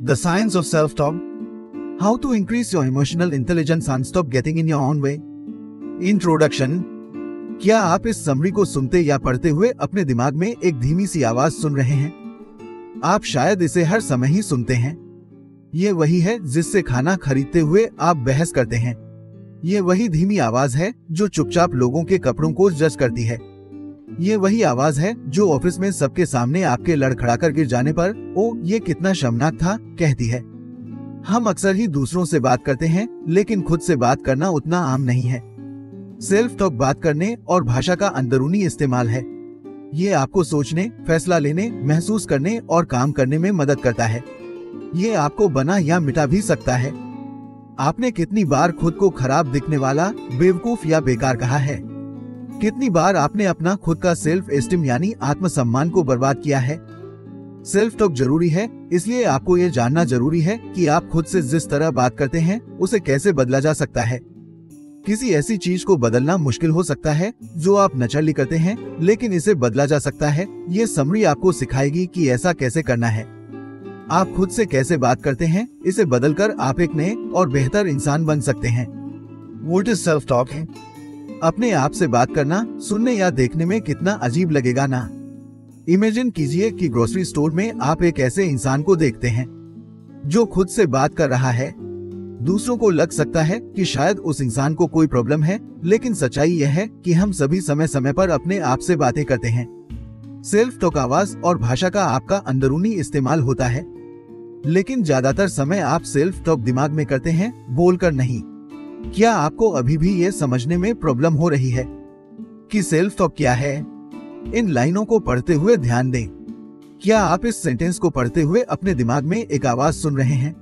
The Science of Self-Talk. How to increase your emotional intelligence and stop getting in your own way. Introduction. क्या आप इस summary को सुनते या पढ़ते हुए अपने दिमाग में एक धीमी सी आवाज सुन रहे हैं? आप शायद इसे हर समय ही सुनते हैं। ये वही है जिससे खाना खरीदते हुए आप बहस करते हैं। ये वही धीमी आवाज है जो चुपचाप लोगों के कपड़ों को जज करती है। ये वही आवाज है जो ऑफिस में सबके सामने आपके लड़खड़ाकर गिर जाने पर ओ ये कितना शर्मनाक था कहती है। हम अक्सर ही दूसरों से बात करते हैं, लेकिन खुद से बात करना उतना आम नहीं है। सेल्फ टॉक बात करने और भाषा का अंदरूनी इस्तेमाल है। ये आपको सोचने, फैसला लेने, महसूस करने और काम करने में मदद करता है। ये आपको बना या मिटा भी सकता है। आपने कितनी बार खुद को खराब दिखने वाला, बेवकूफ या बेकार कहा है? कितनी बार आपने अपना खुद का सेल्फ एस्टीम यानी आत्मसम्मान को बर्बाद किया है? सेल्फ टॉक जरूरी है, इसलिए आपको ये जानना जरूरी है कि आप खुद से जिस तरह बात करते हैं उसे कैसे बदला जा सकता है। किसी ऐसी चीज को बदलना मुश्किल हो सकता है जो आप नेचुरली करते हैं, लेकिन इसे बदला जा सकता है। ये समरी आपको सिखाएगी कि ऐसा कैसे करना है। आप खुद से कैसे बात करते हैं, इसे बदलकर आप एक नए और बेहतर इंसान बन सकते हैं। What is self-talk? अपने आप से बात करना सुनने या देखने में कितना अजीब लगेगा ना। इमेजिन कीजिए कि ग्रोसरी स्टोर में आप एक ऐसे इंसान को देखते हैं जो खुद से बात कर रहा है। दूसरों को लग सकता है कि शायद उस इंसान को कोई प्रॉब्लम है, लेकिन सच्चाई यह है कि हम सभी समय समय पर अपने आप से बातें करते हैं। सेल्फ टॉक आवाज और भाषा का आपका अंदरूनी इस्तेमाल होता है, लेकिन ज्यादातर समय आप सेल्फ टॉक दिमाग में करते हैं, बोलकर नहीं। क्या आपको अभी भी ये समझने में प्रॉब्लम हो रही है कि सेल्फ टॉक क्या है? इन लाइनों को पढ़ते हुए ध्यान दें। क्या आप इस सेंटेंस को पढ़ते हुए अपने दिमाग में एक आवाज सुन रहे हैं?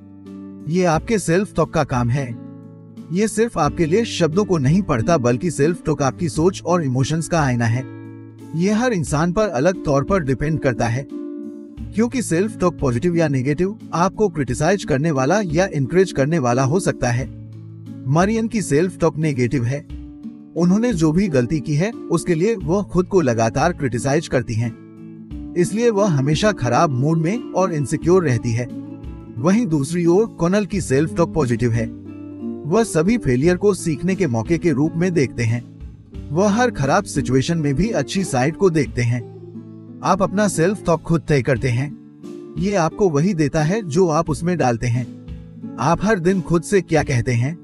ये आपके सेल्फ टॉक का काम है। ये सिर्फ आपके लिए शब्दों को नहीं पढ़ता, बल्कि सेल्फ टॉक आपकी सोच और इमोशंस का आईना है। ये हर इंसान पर अलग तौर पर डिपेंड करता है, क्योंकि सेल्फ टॉक पॉजिटिव या नेगेटिव, आपको क्रिटिसाइज करने वाला या इनकरेज करने वाला हो सकता है। मरियन की सेल्फ टॉक नेगेटिव है। उन्होंने जो भी गलती की है उसके लिए वह खुद को लगातार क्रिटिसाइज करती हैं। इसलिए वह हमेशा खराब मूड में और इनसिक्योर रहती है। वहीं दूसरी ओर कॉनल की सेल्फ टॉक पॉजिटिव है। वह सभी फेलियर को सीखने के मौके के रूप में देखते हैं। वह हर खराब सिचुएशन में भी अच्छी साइड को देखते हैं। आप अपना सेल्फ टॉक खुद तय करते हैं। ये आपको वही देता है जो आप उसमें डालते हैं। आप हर दिन खुद से क्या कहते हैं,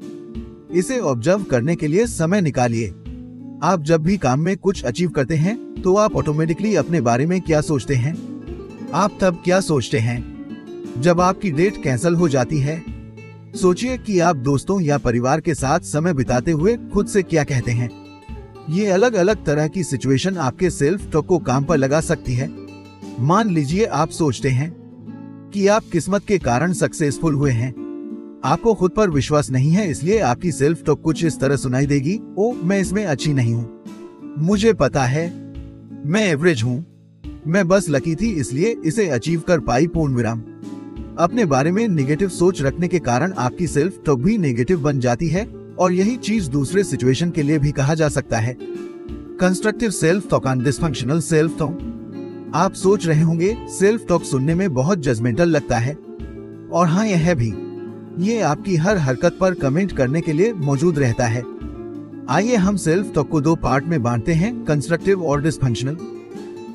इसे ऑब्जर्व करने के लिए समय निकालिए। आप जब भी काम में कुछ अचीव करते हैं तो आप ऑटोमेटिकली अपने बारे में क्या सोचते हैं? आप तब क्या सोचते हैं जब आपकी डेट कैंसिल हो जाती है? सोचिए कि आप दोस्तों या परिवार के साथ समय बिताते हुए खुद से क्या कहते हैं। ये अलग अलग तरह की सिचुएशन आपके सेल्फ टॉक को काम पर लगा सकती है। मान लीजिए आप सोचते हैं कि आप किस्मत के कारण सक्सेसफुल हुए हैं। आपको खुद पर विश्वास नहीं है, इसलिए आपकी सेल्फ टॉक कुछ इस तरह सुनाई देगी, ओ मैं इसमें अच्छी नहीं हूँ, मुझे पता है मैं एवरेज हूँ, मैं बस लकी थी इसलिए इसे अचीव कर पाई, पूर्ण विराम। अपने बारे में नेगेटिव सोच रखने के कारण आपकी सेल्फ टॉक भी नेगेटिव बन जाती है, और यही चीज दूसरे सिचुएशन के लिए भी कहा जा सकता है। Constructive self talk and dysfunctional self talk. आप सोच रहे होंगे सेल्फ टॉक सुनने में बहुत जजमेंटल लगता है, और हाँ यह है भी। ये आपकी हर हरकत पर कमेंट करने के लिए मौजूद रहता है। आइए हम सेल्फ टॉक को दो पार्ट में बांटते हैं, कंस्ट्रक्टिव और डिसफंक्शनल।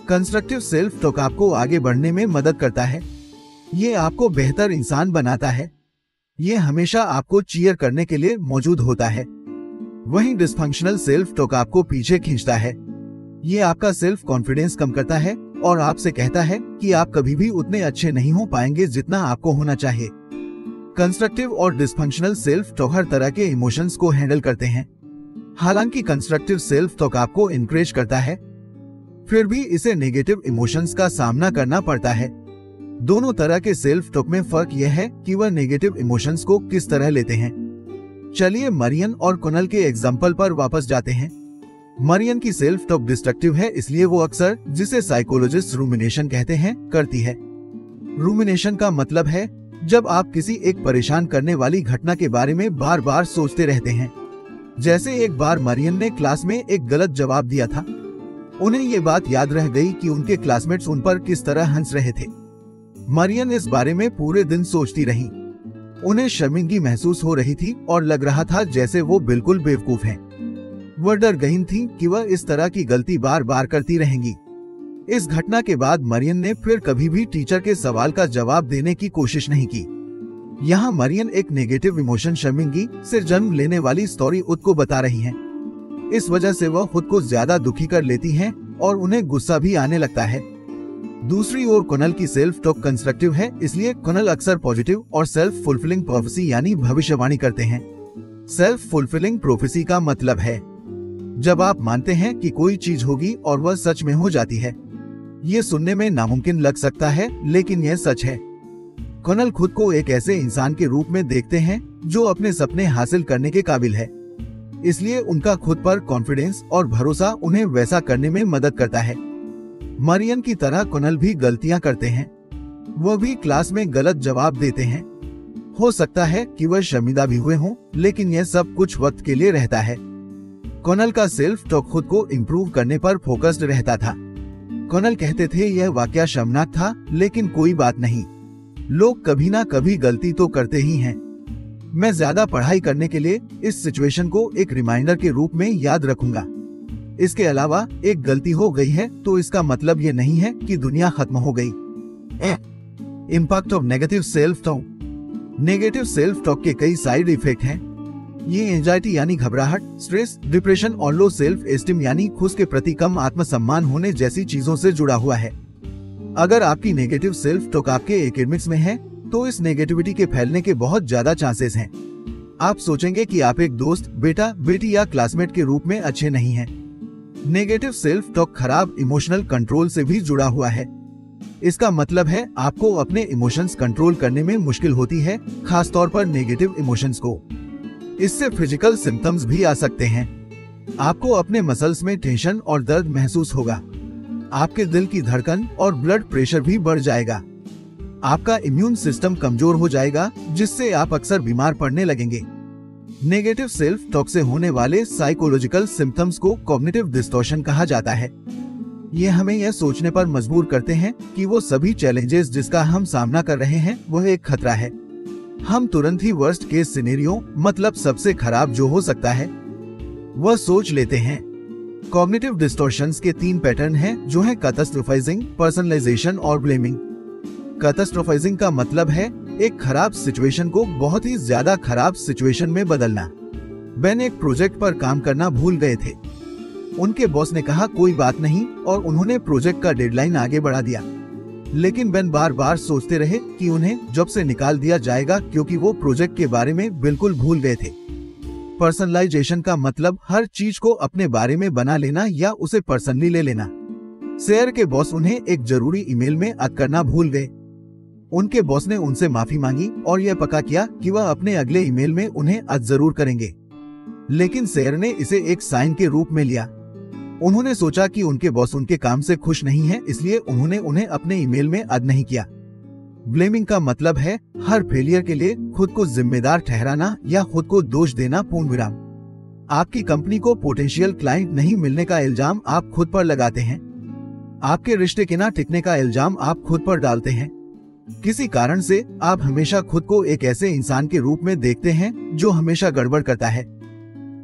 कंस्ट्रक्टिव सेल्फ टॉक आपको आगे बढ़ने में मदद करता है। ये आपको बेहतर इंसान बनाता है। ये हमेशा आपको चीयर करने के लिए मौजूद होता है। वहीं डिसफंक्शनल सेल्फ टॉक आपको पीछे खींचता है। ये आपका सेल्फ कॉन्फिडेंस कम करता है और आपसे कहता है कि आप कभी भी उतने अच्छे नहीं हो पाएंगे जितना आपको होना चाहिए। कंस्ट्रक्टिव और डिसफंक्शनल सेल्फ टॉक हर तरह के इमोशंस को हैंडल करते हैं। हालांकि कंस्ट्रक्टिव सेल्फ टॉक आपको इनकरेज करता है, फिर भी इसे नेगेटिव इमोशंस का सामना करना पड़ता है। दोनों तरह के सेल्फ टॉक में फर्क यह है कि वह नेगेटिव इमोशंस को किस तरह लेते हैं। चलिए मरियन और कॉनल के एग्जाम्पल पर वापस जाते हैं। मरियन की सेल्फ टॉक डिस्ट्रक्टिव है, इसलिए वो अक्सर, जिसे साइकोलॉजिस्ट रूमिनेशन कहते हैं, करती है। रूमिनेशन का मतलब है जब आप किसी एक परेशान करने वाली घटना के बारे में बार बार सोचते रहते हैं। जैसे एक बार मरियन ने क्लास में एक गलत जवाब दिया था। उन्हें ये बात याद रह गई कि उनके क्लासमेट्स उन पर किस तरह हंस रहे थे। मरियन इस बारे में पूरे दिन सोचती रही। उन्हें शर्मिंदगी महसूस हो रही थी और लग रहा था जैसे वो बिल्कुल बेवकूफ हैं। वह डरगहीन थी कि वह इस तरह की गलती बार बार करती रहेंगी। इस घटना के बाद मरियन ने फिर कभी भी टीचर के सवाल का जवाब देने की कोशिश नहीं की। यहाँ मरियन एक नेगेटिव इमोशन शर्मिंदगी से जन्म लेने वाली स्टोरी खुद को बता रही हैं। इस वजह से वह खुद को ज्यादा दुखी कर लेती हैं और उन्हें गुस्सा भी आने लगता है। दूसरी ओर कॉनल की सेल्फ टॉक कंस्ट्रक्टिव है, इसलिए कॉनल अक्सर पॉजिटिव और सेल्फ फुलफिलिंग प्रोफेसी यानी भविष्यवाणी करते हैं। सेल्फ फुलफिलिंग प्रोफेसी का मतलब है जब आप मानते हैं कि कोई चीज होगी और वह सच में हो जाती है। ये सुनने में नामुमकिन लग सकता है, लेकिन यह सच है। कॉनल खुद को एक ऐसे इंसान के रूप में देखते हैं जो अपने सपने हासिल करने के काबिल है, इसलिए उनका खुद पर कॉन्फिडेंस और भरोसा उन्हें वैसा करने में मदद करता है। मरियन की तरह कॉनल भी गलतियां करते हैं। वह भी क्लास में गलत जवाब देते हैं। हो सकता है कि वह शर्मिंदा भी हुए हों, लेकिन यह सब कुछ वक्त के लिए रहता है। कॉनल का सेल्फ टॉक खुद को इम्प्रूव करने पर फोकस्ड रहता था। कॉनल कहते थे यह वाकया शर्मनाक था, लेकिन कोई बात नहीं, लोग कभी ना कभी गलती तो करते ही हैं। मैं ज्यादा पढ़ाई करने के लिए इस सिचुएशन को एक रिमाइंडर के रूप में याद रखूंगा। इसके अलावा एक गलती हो गई है तो इसका मतलब ये नहीं है कि दुनिया खत्म हो गई। Impact of negative self talk. Negative self talk के कई साइड इफेक्ट हैं। ये एंजाइटी यानी घबराहट, स्ट्रेस, डिप्रेशन और लो सेल्फ एस्टीम यानी खुद के प्रति कम आत्मसम्मान होने जैसी चीजों से जुड़ा हुआ है। अगर आपकी नेगेटिव सेल्फ टॉक आपके एकेडमिक्स में है तो इस नेगेटिविटी के फैलने के बहुत ज्यादा चांसेस हैं। आप सोचेंगे कि आप एक दोस्त, बेटा, बेटी या क्लासमेट के रूप में अच्छे नहीं हैं। नेगेटिव सेल्फ टॉक खराब इमोशनल कंट्रोल से भी जुड़ा हुआ है। इसका मतलब है आपको अपने इमोशंस कंट्रोल करने में मुश्किल होती है, खासतौर पर नेगेटिव इमोशंस को। इससे फिजिकल सिम्टम्स भी आ सकते हैं। आपको अपने मसल्स में टेंशन और दर्द महसूस होगा। आपके दिल की धड़कन और ब्लड प्रेशर भी बढ़ जाएगा। आपका इम्यून सिस्टम कमजोर हो जाएगा, जिससे आप अक्सर बीमार पड़ने लगेंगे। नेगेटिव सेल्फ टॉक से होने वाले साइकोलॉजिकल सिम्टम्स को कॉग्निटिव डिस्टॉर्शन कहा जाता है। ये हमें यह सोचने पर मजबूर करते हैं कि वो सभी चैलेंजेस जिसका हम सामना कर रहे हैं वह एक खतरा है। हम तुरंत ही वर्स्ट केस सिनेरियो, मतलब सबसे खराब जो हो सकता है, वह सोच लेते हैं। कॉग्निटिव डिस्टॉर्शंस के 3 पैटर्न हैं, जो हैं कैटास्ट्रोफाइजिंग, पर्सनलाइजेशन और ब्लेमिंग। कैटास्ट्रोफाइजिंग का मतलब है एक खराब सिचुएशन को बहुत ही ज्यादा खराब सिचुएशन में बदलना। बेन एक प्रोजेक्ट पर काम करना भूल गए थे। उनके बॉस ने कहा कोई बात नहीं और उन्होंने प्रोजेक्ट का डेडलाइन आगे बढ़ा दिया। लेकिन बेन बार बार सोचते रहे कि उन्हें जॉब से निकाल दिया जाएगा क्योंकि वो प्रोजेक्ट के बारे में बिल्कुल भूल गए थे। पर्सनलाइजेशन का मतलब हर चीज को अपने बारे में बना लेना या उसे पर्सनली ले लेना। शेयर के बॉस उन्हें एक जरूरी ईमेल में अद करना भूल गए। उनके बॉस ने उनसे माफी मांगी और यह पक्का किया कि वह अपने अगले ईमेल में उन्हें अद जरूर करेंगे। लेकिन शेयर ने इसे एक साइन के रूप में लिया। उन्होंने सोचा कि उनके बॉस उनके काम से खुश नहीं है, इसलिए उन्होंने उन्हें अपने ईमेल में अद नहीं किया। ब्लेमिंग का मतलब है हर फेलियर के लिए खुद को जिम्मेदार ठहराना या खुद को दोष देना। पूर्ण विराम। आपकी कंपनी को पोटेंशियल क्लाइंट नहीं मिलने का इल्जाम आप खुद पर लगाते हैं। आपके रिश्ते के ना टिकने का इल्जाम आप खुद पर डालते हैं। किसी कारण से आप हमेशा खुद को एक ऐसे इंसान के रूप में देखते हैं जो हमेशा गड़बड़ करता है।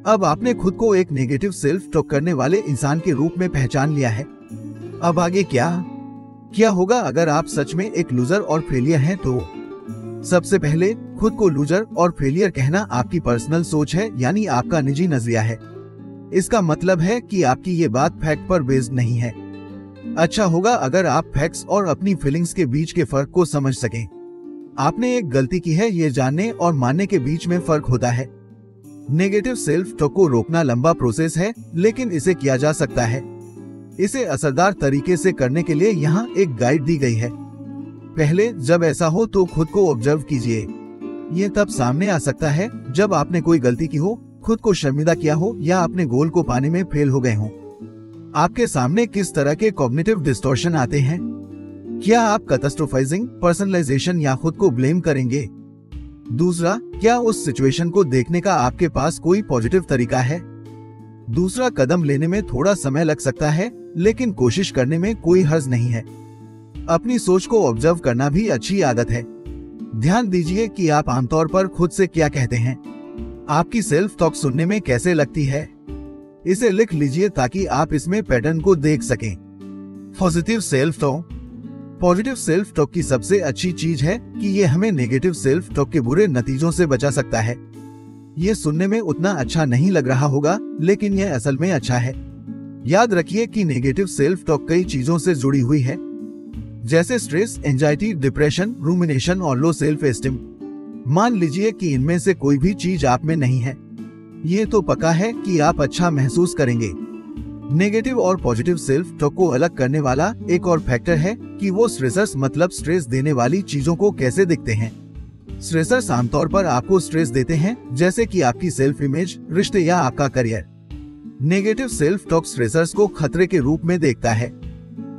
अब आपने खुद को एक नेगेटिव सेल्फ टॉक करने वाले इंसान के रूप में पहचान लिया है। अब आगे क्या होगा अगर आप सच में एक लूजर और फेलियर हैं? तो सबसे पहले खुद को लूजर और फेलियर कहना आपकी पर्सनल सोच है, यानी आपका निजी नजरिया है। इसका मतलब है कि आपकी ये बात फैक्ट पर बेस्ड नहीं है। अच्छा होगा अगर आप फैक्ट्स और अपनी फीलिंग्स के बीच के फर्क को समझ सकें। आपने एक गलती की है, ये जानने और मानने के बीच में फर्क होता है। नेगेटिव सेल्फ टॉक को रोकना लंबा प्रोसेस है, लेकिन इसे किया जा सकता है। इसे असरदार तरीके से करने के लिए यहाँ एक गाइड दी गई है। पहले जब ऐसा हो तो खुद को ऑब्जर्व कीजिए। ये तब सामने आ सकता है जब आपने कोई गलती की हो, खुद को शर्मिंदा किया हो या अपने गोल को पाने में फेल हो गए हो। आपके सामने किस तरह के कॉग्निटिव डिस्टॉर्शन आते हैं? क्या आप कैटास्ट्रोफाइजिंग, पर्सनलाइजेशन या खुद को ब्लेम करेंगे? दूसरा, क्या उस सिचुएशन को देखने का आपके पास कोई पॉजिटिव तरीका है? दूसरा कदम लेने में थोड़ा समय लग सकता है, लेकिन कोशिश करने में कोई हर्ज नहीं है। अपनी सोच को ऑब्जर्व करना भी अच्छी आदत है। ध्यान दीजिए कि आप आमतौर पर खुद से क्या कहते हैं। आपकी सेल्फ टॉक सुनने में कैसे लगती है? इसे लिख लीजिए ताकि आप इसमें पैटर्न को देख सकें। Positive self talk. Positive self talk की सबसे अच्छी चीज है कि ये हमें नेगेटिव सेल्फ टॉक के बुरे नतीजों से बचा सकता है। ये सुनने में उतना अच्छा नहीं लग रहा होगा, लेकिन यह असल में अच्छा है। याद रखिए कि नेगेटिव सेल्फ टॉक कई चीजों से जुड़ी हुई है, जैसे स्ट्रेस, एंजाइटी, डिप्रेशन, रूमिनेशन और लो सेल्फ एस्टीम। मान लीजिए कि इनमें से कोई भी चीज आप में नहीं है, ये तो पक्का है कि आप अच्छा महसूस करेंगे। नेगेटिव और पॉजिटिव सेल्फ टॉक को अलग करने वाला एक और फैक्टर है कि वो स्ट्रेसर्स मतलब स्ट्रेस देने वाली चीजों को कैसे दिखते हैं। स्ट्रेसर्स आमतौर पर आपको स्ट्रेस देते हैं, जैसे कि आपकी सेल्फ इमेज, रिश्ते या आपका career. Negative self talk stressors को खतरे के रूप में देखता है,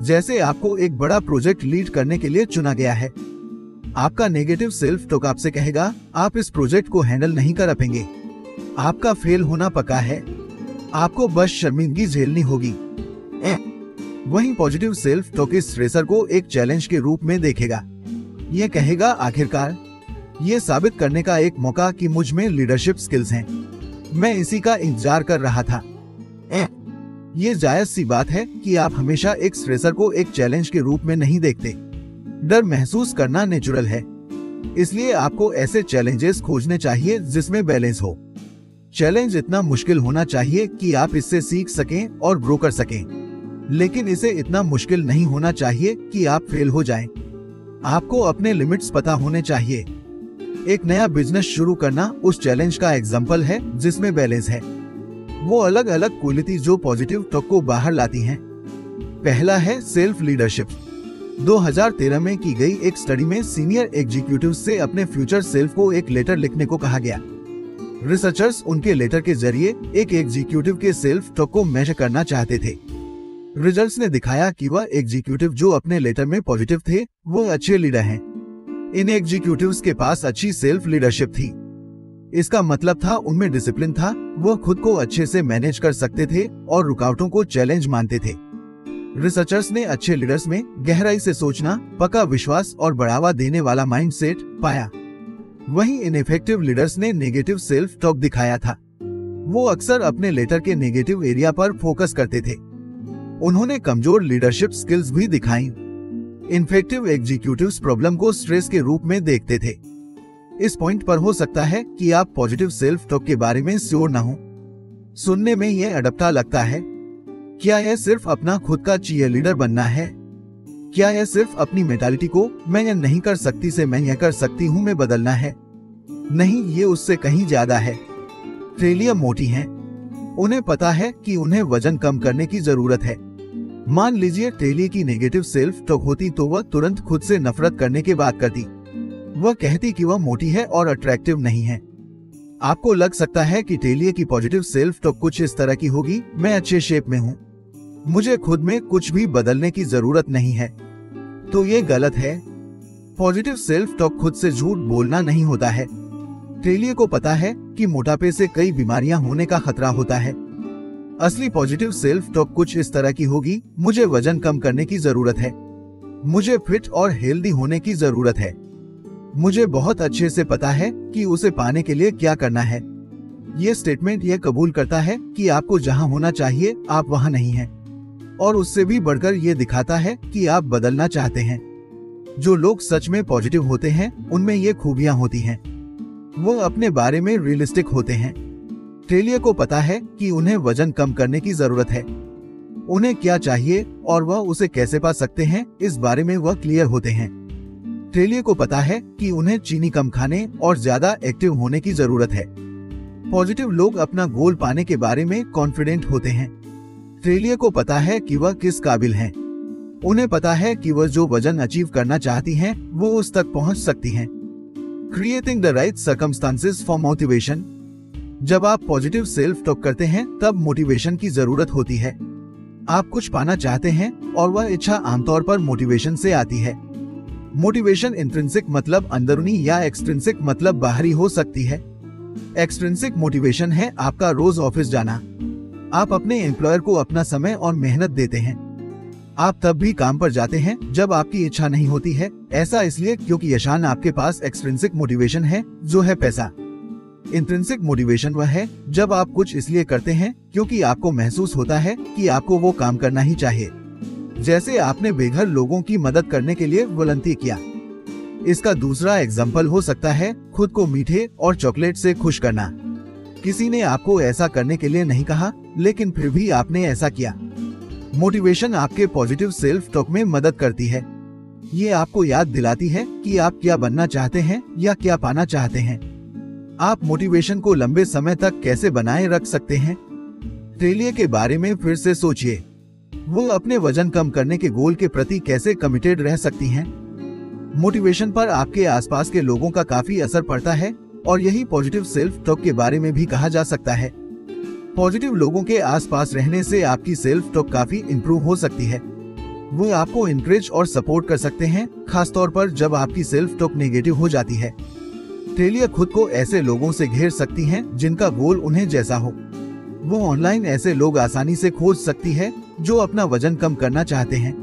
जैसे आपको एक बड़ा प्रोजेक्ट लीड करने के लिए चुना गया है। आपका नेगेटिव सेल्फ टॉक आपसे कहेगा, आप इस प्रोजेक्ट को हैंडल नहीं कर पाएंगे, आपका फेल होना पक्का है, आपको बस शर्मिंदगी झेलनी होगी। वहीं पॉजिटिव सेल्फ टॉक इस स्ट्रेसर को एक चैलेंज के रूप में देखेगा। यह कहेगा, आखिरकार ये साबित करने का एक मौका कि मुझ में लीडरशिप स्किल्स हैं, मैं इसी का इंतजार कर रहा था। ये जायज सी बात है कि आप हमेशा एक स्ट्रेसर को एक चैलेंज के रूप में नहीं देखते। डर महसूस करना नेचुरल है, इसलिए आपको ऐसे चैलेंजेस खोजने चाहिए जिसमें बैलेंस हो। चैलेंज इतना मुश्किल होना चाहिए कि आप इससे सीख सकें और ग्रो कर सकें, लेकिन इसे इतना मुश्किल नहीं होना चाहिए कि आप फेल हो जाएं। आपको अपने लिमिट्स पता होने चाहिए। एक नया बिजनेस शुरू करना उस चैलेंज का एग्जाम्पल है जिसमें बैलेंस है। वो अलग अलग क्वालिटी जो पॉजिटिव टॉक को बाहर लाती हैं। पहला है सेल्फ लीडरशिप। 2013 में की गई एक स्टडी में सीनियर एग्जीक्यूटिव से अपने फ्यूचर सेल्फ को एक लेटर लिखने को कहा गया। रिसर्चर्स उनके लेटर के जरिए एक एग्जीक्यूटिव के सेल्फ टॉक को मेजर करना चाहते थे। रिजल्ट्स ने दिखाया कि वह एग्जीक्यूटिव जो अपने लेटर में पॉजिटिव थे, वो अच्छे लीडर हैं। इन एग्जीक्यूटिव्स के पास अच्छी सेल्फ लीडरशिप थी। इसका मतलब था उनमें डिसिप्लिन था, वो खुद को अच्छे से मैनेज कर सकते थे और रुकावटों को चैलेंज मानते थे। रिसर्चर्स ने अच्छे लीडर्स में गहराई से सोचना, पक्का विश्वास और बढ़ावा देने वाला माइंडसेट पाया। वहीं इनइफेक्टिव लीडर्स ने नेगेटिव सेल्फ टॉक दिखाया था। वो अक्सर अपने लेटर के नेगेटिव एरिया पर फोकस करते थे। उन्होंने कमजोर लीडरशिप स्किल्स भी दिखाई। इनफेक्टिव एग्जीक्यूटिव्स प्रॉब्लम को स्ट्रेस के रूप में देखते थे। इस पॉइंट पर हो सकता है कि आप पॉजिटिव सेल्फ टॉक के बारे में श्योर न हो। सुनने में यह अडपटा लगता है। क्या यह सिर्फ अपना खुद का चीयरलीडर बनना है? क्या यह सिर्फ अपनी मेंटालिटी को मैं यह नहीं कर सकती से मैं यह कर सकती हूँ में बदलना है? नहीं, ये उससे कहीं ज्यादा है। ट्रेलिया मोटी हैं। उन्हें पता है कि उन्हें वजन कम करने की जरूरत है। मान लीजिए टेली की नेगेटिव सेल्फ टॉक होती तो वह तुरंत खुद से नफरत करने की बात करती। वह कहती कि वह मोटी है और अट्रैक्टिव नहीं है। आपको लग सकता है कि टेलिए की पॉजिटिव सेल्फ टॉक कुछ इस तरह की होगी, मैं अच्छे शेप में हूँ, मुझे खुद में कुछ भी बदलने की जरूरत नहीं है। तो ये गलत है। पॉजिटिव सेल्फ टॉक खुद से झूठ बोलना नहीं होता है। टेलिए को पता है कि मोटापे से कई बीमारियां होने का खतरा होता है। असली पॉजिटिव सेल्फ टॉक कुछ इस तरह की होगी, मुझे वजन कम करने की जरूरत है, मुझे फिट और हेल्दी होने की जरूरत है, मुझे बहुत अच्छे से पता है कि उसे पाने के लिए क्या करना है। ये स्टेटमेंट यह कबूल करता है कि आपको जहां होना चाहिए आप वहां नहीं हैं, और उससे भी बढ़कर यह दिखाता है कि आप बदलना चाहते हैं। जो लोग सच में पॉजिटिव होते हैं उनमें ये खूबियां होती हैं। वो अपने बारे में रियलिस्टिक होते हैं। टेलिए को पता है कि उन्हें वजन कम करने की जरूरत है, उन्हें क्या चाहिए और वह उसे कैसे पा सकते हैं, इस बारे में वह क्लियर होते हैं। टेलिए को पता है कि उन्हें चीनी कम खाने और ज्यादा एक्टिव होने की जरूरत है। पॉजिटिव लोग अपना गोल पाने के बारे में कॉन्फिडेंट होते हैं। टेलिए को पता है कि वह किस काबिल हैं। उन्हें पता है कि वह जो वजन अचीव करना चाहती हैं, वो उस तक पहुंच सकती हैं। Creating the right circumstances for motivation. जब आप पॉजिटिव सेल्फ टॉक करते हैं तब मोटिवेशन की जरूरत होती है। आप कुछ पाना चाहते हैं और वह इच्छा आमतौर पर मोटिवेशन से आती है। मोटिवेशन इंट्रिंसिक मतलब अंदरूनी या एक्सट्रिंसिक मतलब बाहरी हो सकती है। एक्सट्रिंसिक मोटिवेशन है आपका रोज ऑफिस जाना। आप अपने एम्प्लॉयर को अपना समय और मेहनत देते हैं। आप तब भी काम पर जाते हैं जब आपकी इच्छा नहीं होती है। ऐसा इसलिए क्योंकि यशान आपके पास एक्सट्रिंसिक मोटिवेशन है, जो है पैसा। इंट्रिंसिक मोटिवेशन वह है जब आप कुछ इसलिए करते हैं क्योंकि आपको महसूस होता है कि आपको वो काम करना ही चाहिए। जैसे आपने बेघर लोगों की मदद करने के लिए वॉलंटियर किया। इसका दूसरा एग्जाम्पल हो सकता है खुद को मीठे और चॉकलेट से खुश करना। किसी ने आपको ऐसा करने के लिए नहीं कहा, लेकिन फिर भी आपने ऐसा किया। मोटिवेशन आपके पॉजिटिव सेल्फ टॉक में मदद करती है। ये आपको याद दिलाती है कि आप क्या बनना चाहते हैं या क्या पाना चाहते हैं। आप मोटिवेशन को लंबे समय तक कैसे बनाए रख सकते हैं। टेलिया के बारे में फिर से सोचिए। वो अपने वजन कम करने के गोल के प्रति कैसे कमिटेड रह सकती हैं। मोटिवेशन पर आपके आसपास के लोगों का काफी असर पड़ता है और यही पॉजिटिव सेल्फ टॉक के बारे में भी कहा जा सकता है। पॉजिटिव लोगों के आसपास रहने से आपकी सेल्फ टॉक काफी इंप्रूव हो सकती है। वो आपको इनकरेज और सपोर्ट कर सकते हैं, खासतौर पर जब आपकी सेल्फ टॉक नेगेटिव हो जाती है। टेलिया खुद को ऐसे लोगों से घेर सकती हैं जिनका गोल उन्हें जैसा हो। वो ऑनलाइन ऐसे लोग आसानी से खोज सकती है जो अपना वजन कम करना चाहते हैं।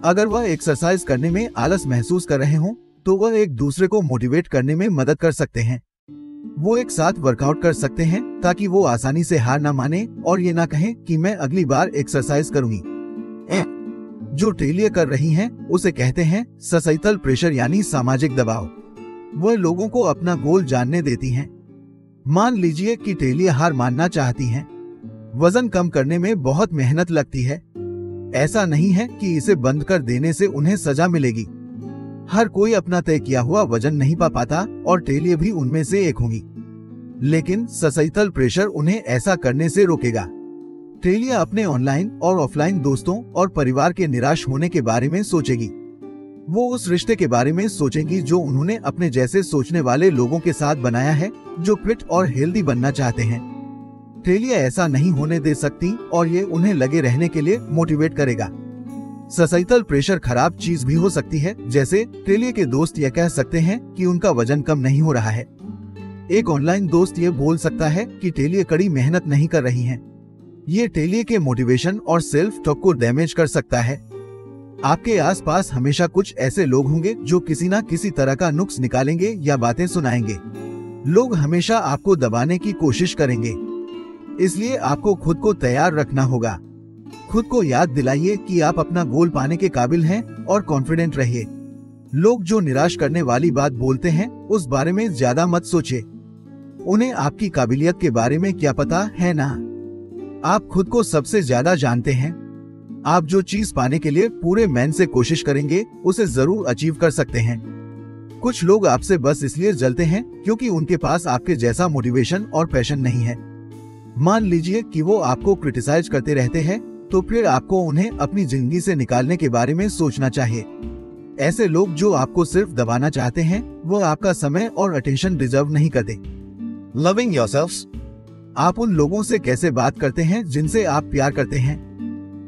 अगर वह एक्सरसाइज करने में आलस महसूस कर रहे हों, तो वह एक दूसरे को मोटिवेट करने में मदद कर सकते हैं। वो एक साथ वर्कआउट कर सकते हैं ताकि वो आसानी से हार ना माने और ये ना कहें कि मैं अगली बार एक्सरसाइज करूंगी। जो टेलिया कर रही हैं, उसे कहते हैं सोसाइटल प्रेशर यानी सामाजिक दबाव। वह लोगों को अपना गोल जानने देती हैं। मान लीजिए कि टेलिया हार मानना चाहती हैं। वजन कम करने में बहुत मेहनत लगती है। ऐसा नहीं है कि इसे बंद कर देने से उन्हें सजा मिलेगी। हर कोई अपना तय किया हुआ वजन नहीं पा पाता और टेलिया भी उनमें से एक होगी। लेकिन सोसाइटल प्रेशर उन्हें ऐसा करने से रोकेगा। टेलिया अपने ऑनलाइन और ऑफलाइन दोस्तों और परिवार के निराश होने के बारे में सोचेगी। वो उस रिश्ते के बारे में सोचेंगी जो उन्होंने अपने जैसे सोचने वाले लोगों के साथ बनाया है, जो फिट और हेल्दी बनना चाहते हैं। टेलिया ऐसा नहीं होने दे सकती और ये उन्हें लगे रहने के लिए मोटिवेट करेगा। सोसाइटल प्रेशर खराब चीज भी हो सकती है। जैसे टेलिया के दोस्त यह कह सकते हैं कि उनका वजन कम नहीं हो रहा है। एक ऑनलाइन दोस्त ये बोल सकता है कि टेलिया कड़ी मेहनत नहीं कर रही हैं। ये टेलिया के मोटिवेशन और सेल्फ टॉक को डैमेज कर सकता है। आपके आसपास हमेशा कुछ ऐसे लोग होंगे जो किसी ना किसी तरह का नुक्स निकालेंगे या बातें सुनाएंगे। लोग हमेशा आपको दबाने की कोशिश करेंगे। इसलिए आपको खुद को तैयार रखना होगा। खुद को याद दिलाइए कि आप अपना गोल पाने के काबिल हैं और कॉन्फिडेंट रहिए। लोग जो निराश करने वाली बात बोलते हैं, उस बारे में ज्यादा मत सोचिए। उन्हें आपकी काबिलियत के बारे में क्या पता है ना। आप खुद को सबसे ज्यादा जानते हैं। आप जो चीज पाने के लिए पूरे मन से कोशिश करेंगे, उसे जरूर अचीव कर सकते हैं। कुछ लोग आपसे बस इसलिए जलते हैं क्योंकि उनके पास आपके जैसा मोटिवेशन और पैशन नहीं है। मान लीजिए कि वो आपको क्रिटिसाइज करते रहते हैं, तो फिर आपको उन्हें अपनी जिंदगी से निकालने के बारे में सोचना चाहिए। ऐसे लोग जो आपको सिर्फ दबाना चाहते हैं, वो आपका समय और अटेंशन डिजर्व नहीं करते। Loving yourselves. आप उन लोगों से कैसे बात करते हैं जिनसे आप प्यार करते हैं,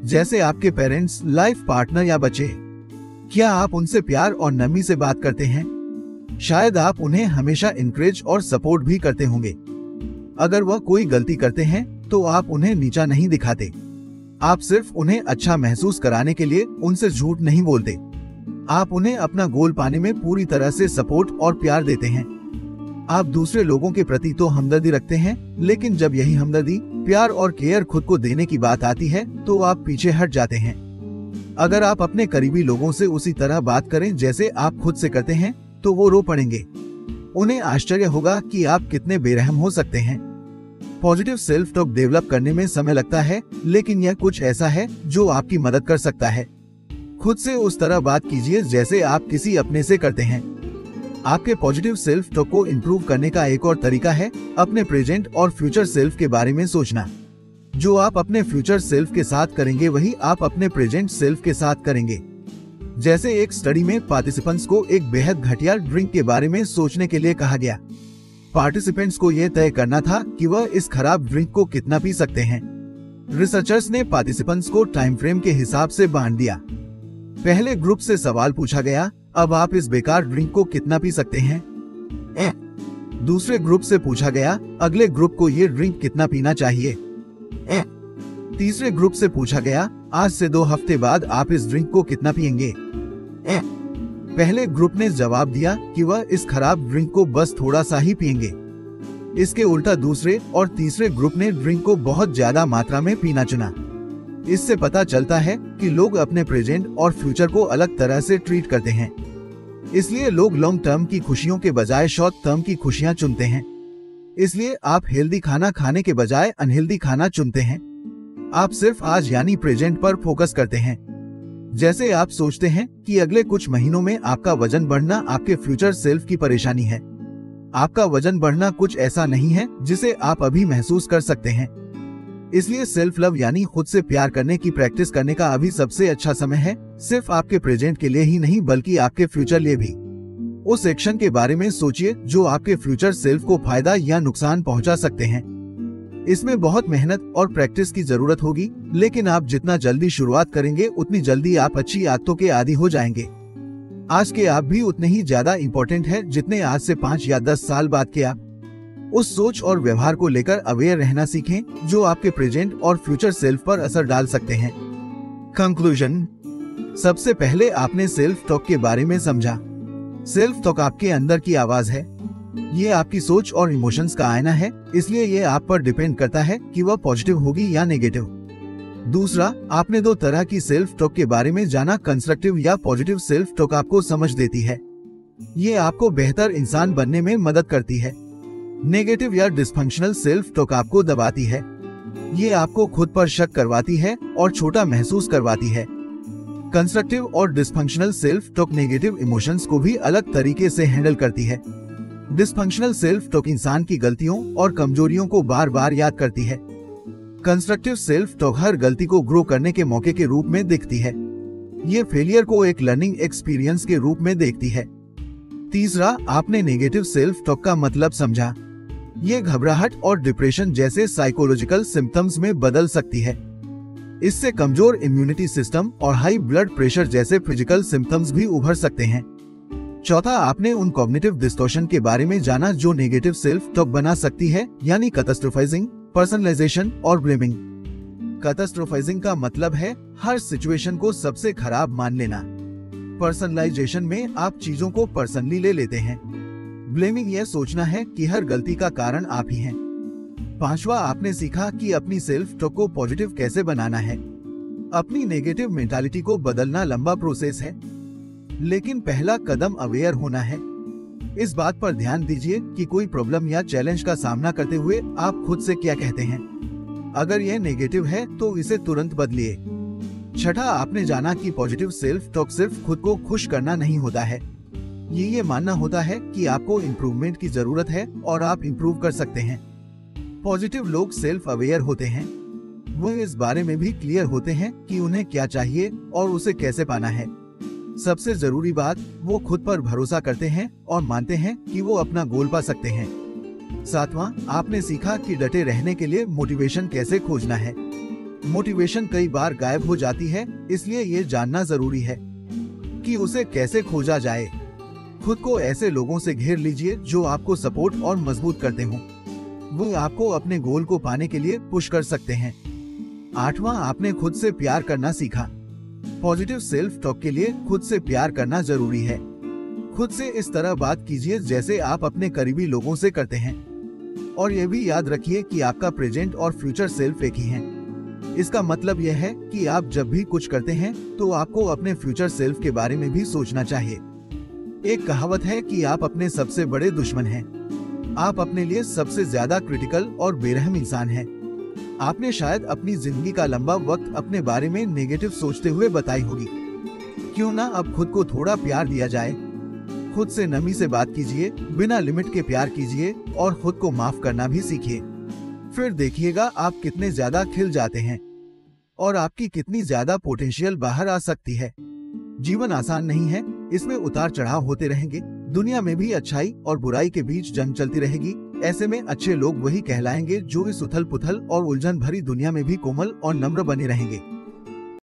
जैसे आपके पेरेंट्स, लाइफ पार्टनर या बच्चे। क्या आप उनसे प्यार और नमी से बात करते हैं? शायद आप उन्हें हमेशा इनकरेज और सपोर्ट भी करते होंगे। अगर वह कोई गलती करते हैं तो आप उन्हें नीचा नहीं दिखाते। आप सिर्फ उन्हें अच्छा महसूस कराने के लिए उनसे झूठ नहीं बोलते। आप उन्हें अपना गोल पाने में पूरी तरह से सपोर्ट और प्यार देते हैं। आप दूसरे लोगों के प्रति तो हमदर्दी रखते हैं, लेकिन जब यही हमदर्दी, प्यार और केयर खुद को देने की बात आती है, तो आप पीछे हट जाते हैं। अगर आप अपने करीबी लोगों से उसी तरह बात करें जैसे आप खुद से करते हैं, तो वो रो पड़ेंगे। उन्हें आश्चर्य होगा कि आप कितने बेरहम हो सकते हैं। पॉजिटिव सेल्फ टॉक डेवलप करने में समय लगता है, लेकिन यह कुछ ऐसा है जो आपकी मदद कर सकता है। खुद से उस तरह बात कीजिए जैसे आप किसी अपने से करते हैं। आपके पॉजिटिव सेल्फ टॉक को इंप्रूव करने का एक और तरीका है अपने प्रेजेंट और फ्यूचर सेल्फ के बारे में सोचना। जो आप अपने फ्यूचर सेल्फ के साथ करेंगे, वही आप अपने प्रेजेंट सेल्फ के साथ करेंगे। जैसे एक स्टडी में पार्टिसिपेंट्स को एक बेहद घटिया ड्रिंक के बारे में सोचने के लिए कहा गया। पार्टिसिपेंट्स को यह तय करना था कि वह इस खराब ड्रिंक को कितना पी सकते हैं। रिसर्चर्स ने पार्टिसिपेंट्स को टाइम फ्रेम के हिसाब से बांट दिया। पहले ग्रुप से सवाल पूछा गया, अब आप इस बेकार ड्रिंक को कितना पी सकते हैं? दूसरे ग्रुप से पूछा गया, अगले ग्रुप को ये ड्रिंक कितना पीना चाहिए? तीसरे ग्रुप से पूछा गया, आज से 2 हफ्ते बाद आप इस ड्रिंक को कितना पिएंगे? पहले ग्रुप ने जवाब दिया कि वह इस खराब ड्रिंक को बस थोड़ा सा ही पिएंगे। इसके उल्टा दूसरे और तीसरे ग्रुप ने ड्रिंक को बहुत ज्यादा मात्रा में पीना चुना। इससे पता चलता है कि लोग अपने प्रेजेंट और फ्यूचर को अलग तरह से ट्रीट करते हैं। इसलिए लोग लॉन्ग टर्म की खुशियों के बजाय शॉर्ट टर्म की खुशियां चुनते हैं। इसलिए आप हेल्दी खाना खाने के बजाय अनहेल्दी खाना चुनते हैं। आप सिर्फ आज यानी प्रेजेंट पर फोकस करते हैं। जैसे आप सोचते हैं कि अगले कुछ महीनों में आपका वजन बढ़ना आपके फ्यूचर सेल्फ की परेशानी है। आपका वजन बढ़ना कुछ ऐसा नहीं है जिसे आप अभी महसूस कर सकते हैं। इसलिए सेल्फ लव यानी खुद से प्यार करने की प्रैक्टिस करने का अभी सबसे अच्छा समय है, सिर्फ आपके प्रेजेंट के लिए ही नहीं बल्कि आपके फ्यूचर लिए भी। उस एक्शन के बारे में सोचिए जो आपके फ्यूचर सेल्फ को फायदा या नुकसान पहुंचा सकते हैं। इसमें बहुत मेहनत और प्रैक्टिस की जरूरत होगी, लेकिन आप जितना जल्दी शुरुआत करेंगे उतनी जल्दी आप अच्छी आदतों के आदी हो जाएंगे। आज के आप भी उतने ही ज्यादा इम्पोर्टेंट है जितने आज से 5 या 10 साल बाद के आप। उस सोच और व्यवहार को लेकर अवेयर रहना सीखें जो आपके प्रेजेंट और फ्यूचर सेल्फ पर असर डाल सकते हैं। कंक्लूजन, सबसे पहले आपने सेल्फ टॉक के बारे में समझा। सेल्फ टॉक आपके अंदर की आवाज है। ये आपकी सोच और इमोशंस का आईना है, इसलिए ये आप पर डिपेंड करता है कि वह पॉजिटिव होगी या नेगेटिव। दूसरा, आपने 2 तरह की सेल्फ टॉक के बारे में जाना, कंस्ट्रक्टिव या पॉजिटिव सेल्फ टॉक आपको समझ देती है। ये आपको बेहतर इंसान बनने में मदद करती है। नेगेटिव या डिस्फंक्शनल सेल्फ टॉक आपको दबाती है। ये आपको खुद पर शक करवाती है और छोटा महसूस करवाती है। कंस्ट्रक्टिव और dysfunctional self talk negative emotions को भी अलग तरीके से हैंडल करती है। डिस्फंक्शनल सेल्फ टॉक इंसान की गलतियों और कमजोरियों को बार बार याद करती है। कंस्ट्रक्टिव सेल्फ टॉक हर गलती को ग्रो करने के मौके के रूप में दिखती है। ये फेलियर को एक लर्निंग एक्सपीरियंस के रूप में देखती है। तीसरा, आपने नेगेटिव सेल्फ टॉक का मतलब समझा। ये घबराहट और डिप्रेशन जैसे साइकोलॉजिकल सिम्टम्स में बदल सकती है। इससे कमजोर इम्यूनिटी सिस्टम और हाई ब्लड प्रेशर जैसे फिजिकल सिम्टम्स भी उभर सकते हैं। चौथा, आपने उन कॉग्निटिव डिस्टॉर्शन के बारे में जाना जो नेगेटिव सेल्फ टॉक बना सकती है, यानी कैटास्ट्रोफाइजिंग, पर्सनलाइजेशन और ब्लेमिंग। कैटास्ट्रोफाइजिंग का मतलब है हर सिचुएशन को सबसे खराब मान लेना। पर्सनलाइजेशन में आप चीजों को पर्सनली ले लेते हैं। ब्लेमिंग यह सोचना है कि हर गलती का कारण आप ही हैं। पांचवा, आपने सीखा कि अपनी सेल्फ टॉक को पॉजिटिव कैसे बनाना है। अपनी नेगेटिव मेंटालिटी को बदलना लंबा प्रोसेस है, लेकिन पहला कदम अवेयर होना है। इस बात पर ध्यान दीजिए कि कोई प्रॉब्लम या चैलेंज का सामना करते हुए आप खुद से क्या कहते हैं। अगर यह नेगेटिव है तो इसे तुरंत बदलिए। छठा, आपने जाना कि पॉजिटिव सेल्फ टॉक सिर्फ खुद को खुश करना नहीं होता है। ये मानना होता है कि आपको इम्प्रूवमेंट की जरूरत है और आप इम्प्रूव कर सकते हैं। पॉजिटिव लोग सेल्फ अवेयर होते हैं। वह इस बारे में भी क्लियर होते हैं कि उन्हें क्या चाहिए और उसे कैसे पाना है। सबसे जरूरी बात, वो खुद पर भरोसा करते हैं और मानते हैं कि वो अपना गोल पा सकते हैं। सातवां, आपने सीखा कि डटे रहने के लिए मोटिवेशन कैसे खोजना है। मोटिवेशन कई बार गायब हो जाती है, इसलिए ये जानना जरूरी है कि उसे कैसे खोजा जाए। खुद को ऐसे लोगों से घेर लीजिए जो आपको सपोर्ट और मजबूत करते हों। वो आपको अपने गोल को पाने के लिए पुश कर सकते हैं। आठवां, आपने खुद से प्यार करना सीखा। पॉजिटिव सेल्फ टॉक के लिए खुद से प्यार करना जरूरी है। खुद से इस तरह बात कीजिए जैसे आप अपने करीबी लोगों से करते हैं। और यह भी याद रखिए कि आपका प्रेजेंट और फ्यूचर सेल्फ एक ही हैं। इसका मतलब यह है कि आप जब भी कुछ करते हैं तो आपको अपने फ्यूचर सेल्फ के बारे में भी सोचना चाहिए। एक कहावत है कि आप अपने सबसे बड़े दुश्मन हैं। आप अपने लिए सबसे ज्यादा क्रिटिकल और बेरहम इंसान हैं। आपने शायद अपनी जिंदगी का लंबा वक्त अपने बारे में नेगेटिव सोचते हुए बताई होगी। क्यों ना अब खुद को थोड़ा प्यार दिया जाए। खुद से नमी से बात कीजिए, बिना लिमिट के प्यार कीजिए और खुद को माफ करना भी सीखिए। फिर देखिएगा आप कितने ज्यादा खिल जाते हैं और आपकी कितनी ज्यादा पोटेंशियल बाहर आ सकती है। जीवन आसान नहीं है, इसमें उतार चढ़ाव होते रहेंगे। दुनिया में भी अच्छाई और बुराई के बीच जंग चलती रहेगी। ऐसे में अच्छे लोग वही कहलाएंगे जो इस उथल पुथल और उलझन भरी दुनिया में भी कोमल और नम्र बने रहेंगे।